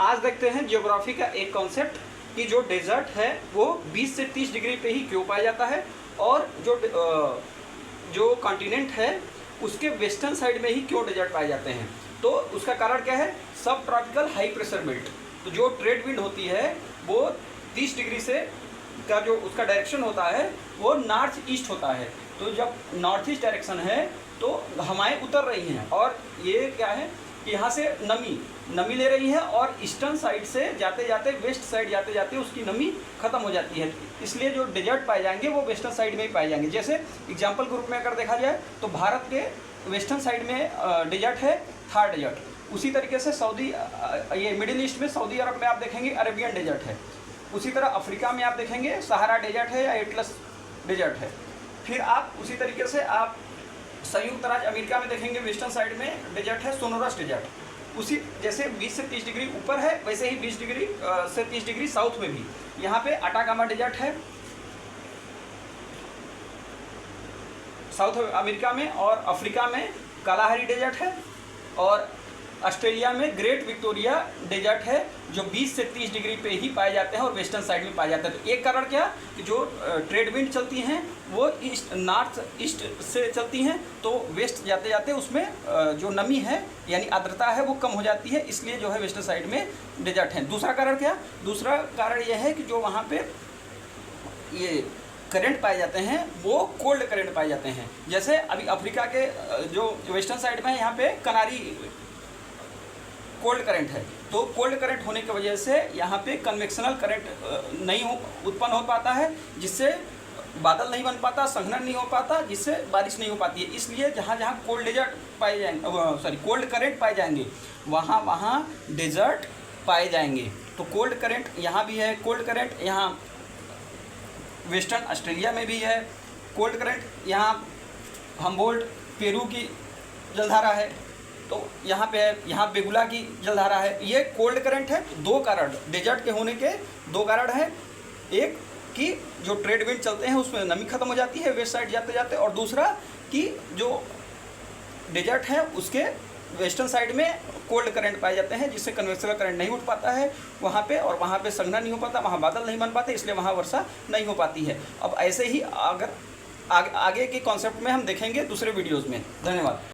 आज देखते हैं जियोग्राफी का एक कॉन्सेप्ट कि जो डेजर्ट है वो 20 से 30 डिग्री पे ही क्यों पाया जाता है और जो कॉन्टिनेंट है उसके वेस्टर्न साइड में ही क्यों डेजर्ट पाए जाते हैं। तो उसका कारण क्या है? सब ट्रॉपिकल हाई प्रेशर बेल्ट। तो जो ट्रेड विंड होती है वो 30 डिग्री से का जो उसका डायरेक्शन होता है वो नॉर्थ ईस्ट होता है। तो जब नॉर्थ ईस्ट डायरेक्शन है तो हवाएं उतर रही हैं और ये क्या है कि यहाँ से नमी ले रही है और ईस्टर्न साइड से जाते जाते वेस्ट साइड जाते जाते उसकी नमी खत्म हो जाती है। इसलिए जो डेजर्ट पाए जाएंगे वो वेस्टर्न साइड में ही पाए जाएंगे। जैसे एग्जाम्पल के रूप में अगर देखा जाए तो भारत के वेस्टर्न साइड में डेजर्ट है थार डेजर्ट। उसी तरीके से ये मिडिल ईस्ट में सऊदी अरब में आप देखेंगे अरेबियन डेजर्ट है। उसी तरह अफ्रीका में आप देखेंगे सहारा डेजर्ट है या एटलस डेजर्ट है। फिर आप उसी तरीके से आप संयुक्त राज्य अमेरिका में देखेंगे वेस्टर्न साइड में डेजर्ट है सोनोरस डेजर्ट। उसी जैसे 20 से 30 डिग्री ऊपर है वैसे ही 20 डिग्री से 30 डिग्री साउथ में भी यहाँ पे अटाकामा डेजर्ट है साउथ अमेरिका में, और अफ्रीका में कालाहारी डेजर्ट है, और ऑस्ट्रेलिया में ग्रेट विक्टोरिया डेजर्ट है जो 20 से 30 डिग्री पे ही पाए जाते हैं और वेस्टर्न साइड में पाए जाते हैं। तो एक कारण क्या कि जो ट्रेड विंड चलती हैं वो नॉर्थ ईस्ट से चलती हैं तो वेस्ट जाते जाते उसमें जो नमी है यानी आर्द्रता है वो कम हो जाती है, इसलिए जो है वेस्टर्न साइड में डेजर्ट है। दूसरा कारण क्या? दूसरा कारण यह है कि जो वहाँ पे ये करंट पाए जाते हैं वो कोल्ड करंट पाए जाते हैं। जैसे अभी अफ्रीका के जो वेस्टर्न साइड में है यहाँ पे कनारी कोल्ड करंट है। तो कोल्ड करंट होने की वजह से यहाँ पे कन्वेक्शनल करंट नहीं उत्पन्न हो पाता है, जिससे बादल नहीं बन पाता, संघनन नहीं हो पाता, जिससे बारिश नहीं हो पाती है। इसलिए जहाँ जहाँ कोल्ड डेजर्ट पाए जाएंगे कोल्ड करंट पाए जाएंगे वहाँ वहाँ डेजर्ट पाए जाएंगे। तो कोल्ड करंट यहाँ भी है, कोल्ड करंट यहाँ वेस्टर्न ऑस्ट्रेलिया में भी है, कोल्ड करंट यहाँ हम्बोल्ट पेरू की जलधारा है, तो यहाँ पे है, यहाँ बेगुला की जलधारा है। ये कोल्ड करंट है। दो कारण डेजर्ट के होने के दो कारण हैं, एक कि जो ट्रेड विंड चलते हैं उसमें नमी खत्म हो जाती है वेस्ट साइड जाते जाते, और दूसरा कि जो डेजर्ट है उसके वेस्टर्न साइड में कोल्ड करंट पाए जाते हैं जिससे कन्वेक्शनल करंट नहीं उठ पाता है वहाँ पे, और वहाँ पे संघनन नहीं हो पाता, वहाँ बादल नहीं बन पाते, इसलिए वहाँ वर्षा नहीं हो पाती है। अब ऐसे ही अगर आगे के कॉन्सेप्ट में हम देखेंगे दूसरे वीडियोज़ में। धन्यवाद।